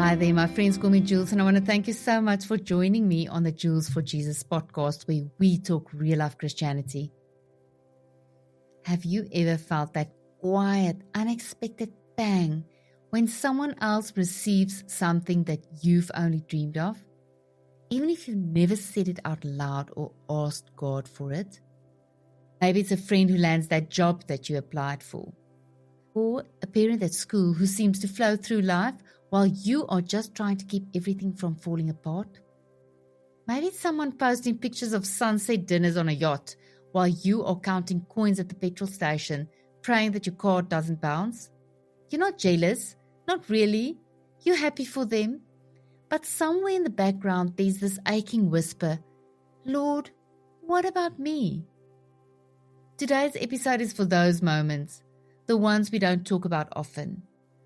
Hi there, my friends call me Jules, and I want to thank you so much for joining me on the Jules for Jesus podcast, where we talk real life Christianity. Have you ever felt that quiet, unexpected bang when someone else receives something that you've only dreamed of? Even if you've never said it out loud or asked God for it? Maybe it's a friend who lands that job that you applied for, or a parent at school who seems to flow through life while you are just trying to keep everything from falling apart. Maybe it's someone posting pictures of sunset dinners on a yacht while you are counting coins at the petrol station, praying that your card doesn't bounce. You're not jealous, not really. You're happy for them. But somewhere in the background there's this aching whisper, Lord, what about me? Today's episode is for those moments, the ones we don't talk about often.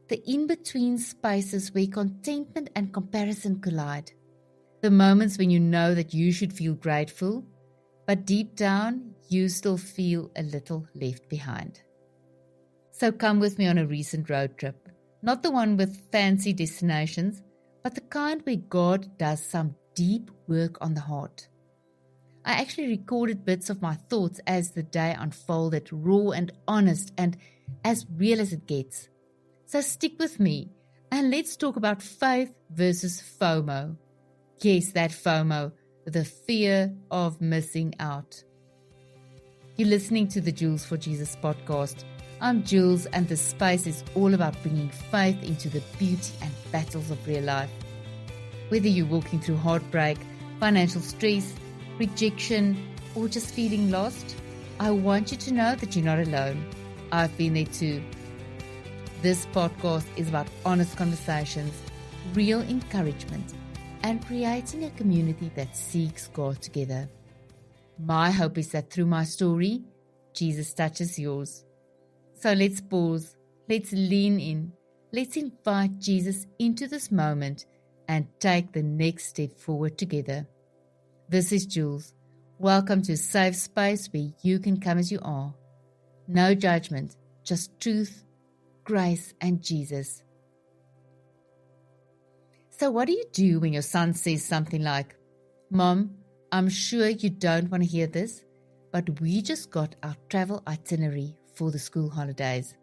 The in-between spaces where contentment and comparison collide. The moments when you know that you should feel grateful, but deep down, you still feel a little left behind. So come with me on a recent road trip. Not the one with fancy destinations, but the kind where God does some deep work on the heart. I actually recorded bits of my thoughts as the day unfolded, raw and honest and as real as it gets. So stick with me and let's talk about faith versus FOMO. Yes, that FOMO, the fear of missing out. You're listening to the Jules for Jesus podcast. I'm Jules, and this space is all about bringing faith into the beauty and battles of real life. Whether you're walking through heartbreak, financial stress, rejection, or just feeling lost, I want you to know that you're not alone. I've been there too. This podcast is about honest conversations, real encouragement, and creating a community that seeks God together. My hope is that through my story, Jesus touches yours. So let's pause, let's lean in, let's invite Jesus into this moment and take the next step forward together. This is Jules. Welcome to a safe space where you can come as you are. No judgment, just truth, grace, and Jesus. So what do you do when your son says something like, Mom, I'm sure you don't want to hear this, but we just got our travel itinerary for the school holidays.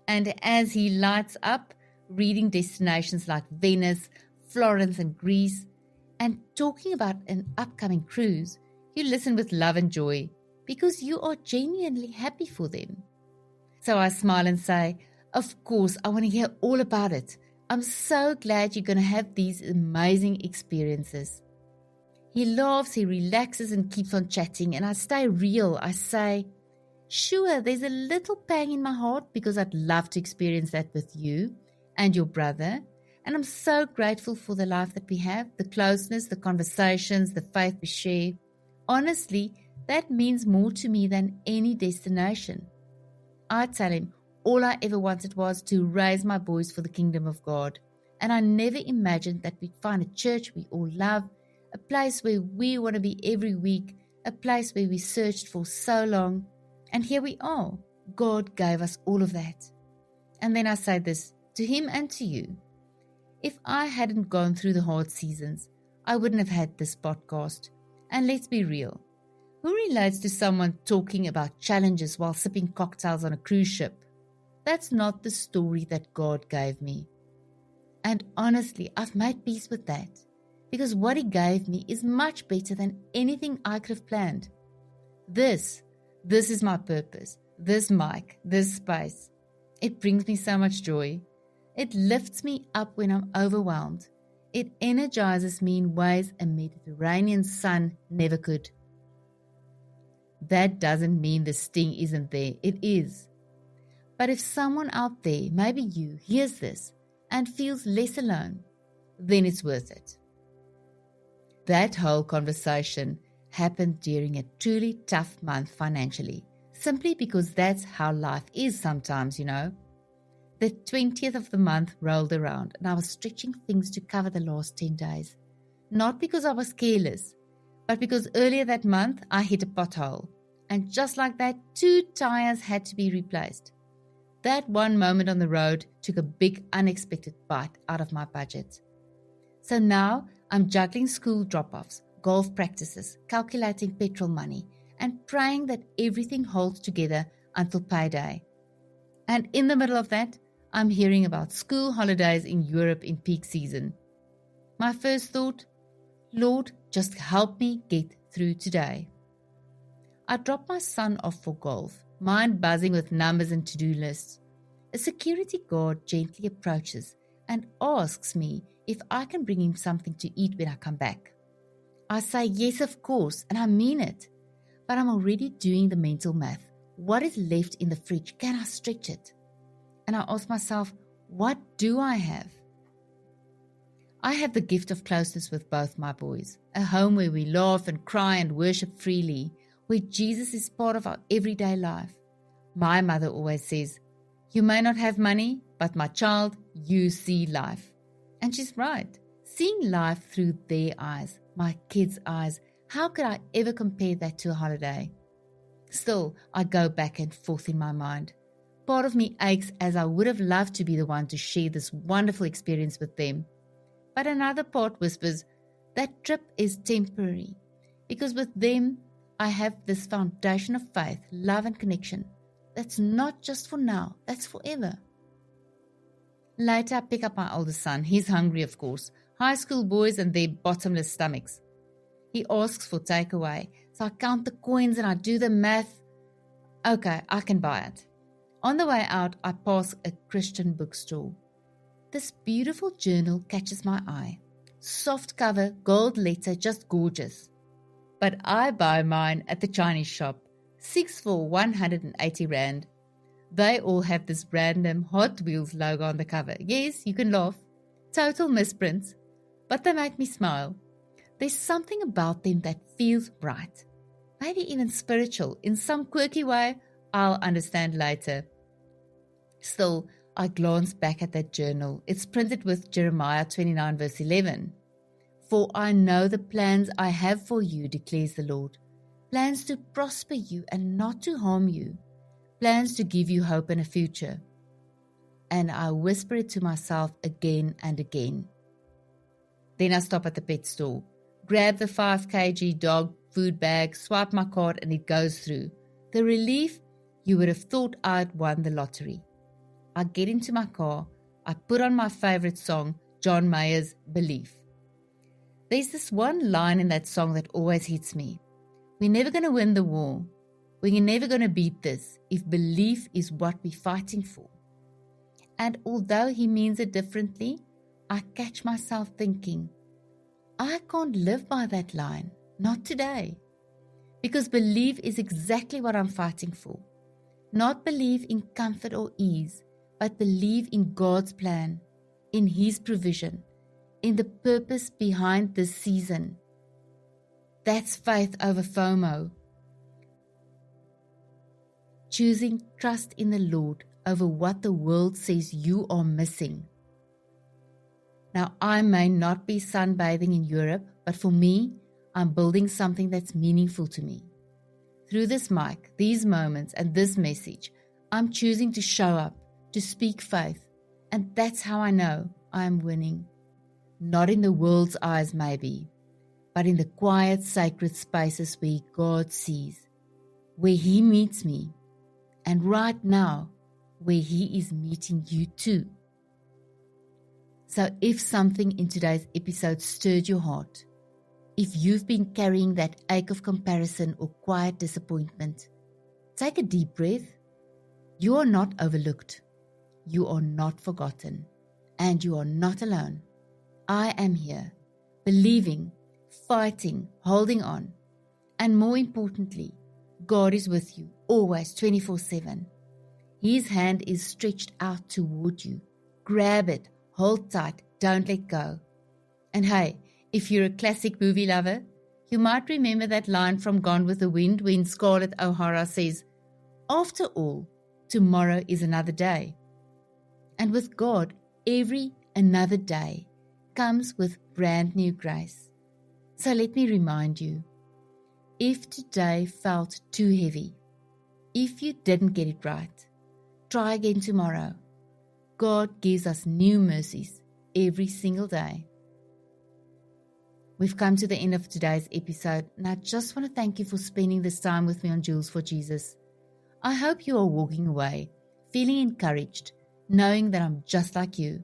And as he lights up, reading destinations like Venice, Florence, and Greece, and talking about an upcoming cruise, you listen with love and joy because you are genuinely happy for them. So I smile and say, of course, I want to hear all about it. I'm so glad you're going to have these amazing experiences. He laughs, he relaxes and keeps on chatting, and I stay real. I say, sure, there's a little pang in my heart because I'd love to experience that with you and your brother. And I'm so grateful for the life that we have, the closeness, the conversations, the faith we share. Honestly, that means more to me than any destination. I tell him, all I ever wanted was to raise my boys for the kingdom of God. And I never imagined that we'd find a church we all love, a place where we want to be every week, a place where we searched for so long. And here we are. God gave us all of that. And then I say this to him and to you. If I hadn't gone through the hard seasons, I wouldn't have had this podcast. And let's be real. Who relates to someone talking about challenges while sipping cocktails on a cruise ship? That's not the story that God gave me. And honestly, I've made peace with that. Because what he gave me is much better than anything I could have planned. This is my purpose. This mic, this space. It brings me so much joy. It lifts me up when I'm overwhelmed. It energizes me in ways a Mediterranean sun never could. That doesn't mean the sting isn't there. It is. But if someone out there, maybe you, hears this and feels less alone, then it's worth it. That whole conversation happened during a truly tough month financially, simply because that's how life is sometimes, you know. The 20th of the month rolled around and I was stretching things to cover the last 10 days. Not because I was careless, but because earlier that month I hit a pothole. And just like that, 2 tires had to be replaced. That one moment on the road took a big unexpected bite out of my budget. So now I'm juggling school drop-offs, golf practices, calculating petrol money, and praying that everything holds together until payday. And in the middle of that, I'm hearing about school holidays in Europe in peak season. My first thought, Lord, just help me get through today. I drop my son off for golf, mind buzzing with numbers and to-do lists. A security guard gently approaches and asks me if I can bring him something to eat when I come back. I say yes, of course, and I mean it. But I'm already doing the mental math. What is left in the fridge? Can I stretch it? And I ask myself, what do I have? I have the gift of closeness with both my boys, a home where we laugh and cry and worship freely, where Jesus is part of our everyday life. My mother always says, you may not have money, but my child, you see life. And she's right. Seeing life through their eyes, my kids' eyes, how could I ever compare that to a holiday? Still, I go back and forth in my mind. Part of me aches as I would have loved to be the one to share this wonderful experience with them. But another part whispers, that trip is temporary, because with them, I have this foundation of faith, love and connection. That's not just for now, that's forever. Later, I pick up my oldest son. He's hungry, of course. High school boys and their bottomless stomachs. He asks for takeaway, so I count the coins and I do the math. Okay, I can buy it. On the way out, I pass a Christian bookstore. This beautiful journal catches my eye. Soft cover, gold letter, just gorgeous. But I buy mine at the Chinese shop. 6 for 180 Rand. They all have this random Hot Wheels logo on the cover. Yes, you can laugh. Total misprints. But they make me smile. There's something about them that feels right. Maybe even spiritual. In some quirky way, I'll understand later. Still, I glance back at that journal. It's printed with Jeremiah 29 verse 11. For I know the plans I have for you, declares the Lord. Plans to prosper you and not to harm you. Plans to give you hope and a future. And I whisper it to myself again and again. Then I stop at the pet store, grab the 5 kg dog food bag, swipe my card, and it goes through. The relief, you would have thought I'd won the lottery. I get into my car, I put on my favorite song, John Mayer's Belief. There's this one line in that song that always hits me. We're never going to win the war. We're never going to beat this if belief is what we're fighting for. And although he means it differently, I catch myself thinking, I can't live by that line, not today. Because belief is exactly what I'm fighting for. Not believe in comfort or ease, but believe in God's plan, in His provision, in the purpose behind this season. That's faith over FOMO. Choosing trust in the Lord over what the world says you are missing. Now, I may not be sunbathing in Europe, but for me, I'm building something that's meaningful to me. Through this mic, these moments, and this message, I'm choosing to show up, to speak faith, and that's how I know I'm winning. Not in the world's eyes, maybe, but in the quiet, sacred spaces where God sees, where He meets me, and right now, where He is meeting you too. So if something in today's episode stirred your heart, if you've been carrying that ache of comparison or quiet disappointment, take a deep breath. You are not overlooked. You are not forgotten. And you are not alone. I am here, believing, fighting, holding on. And more importantly, God is with you, always 24/7. His hand is stretched out toward you. Grab it, hold tight, don't let go. And hey, if you're a classic movie lover, you might remember that line from Gone with the Wind when Scarlett O'Hara says, after all, tomorrow is another day. And with God, every another day comes with brand new grace. So let me remind you, if today felt too heavy, if you didn't get it right, try again tomorrow. God gives us new mercies every single day. We've come to the end of today's episode, and I just want to thank you for spending this time with me on Jules for Jesus. I hope you are walking away, feeling encouraged, knowing that I'm just like you,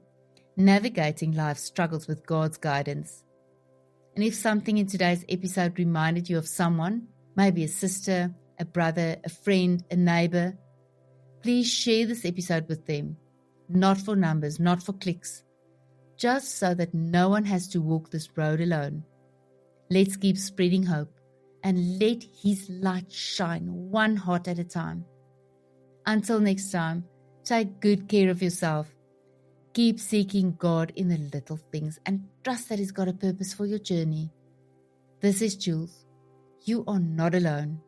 navigating life's struggles with God's guidance. And if something in today's episode reminded you of someone, maybe a sister, a brother, a friend, a neighbor, please share this episode with them. Not for numbers, not for clicks, just so that no one has to walk this road alone. Let's keep spreading hope and let His light shine one heart at a time. Until next time, take good care of yourself. Keep seeking God in the little things and trust that He's got a purpose for your journey. This is Jules. You are not alone,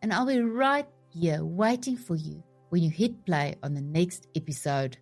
and I'll be right here waiting for you when you hit play on the next episode.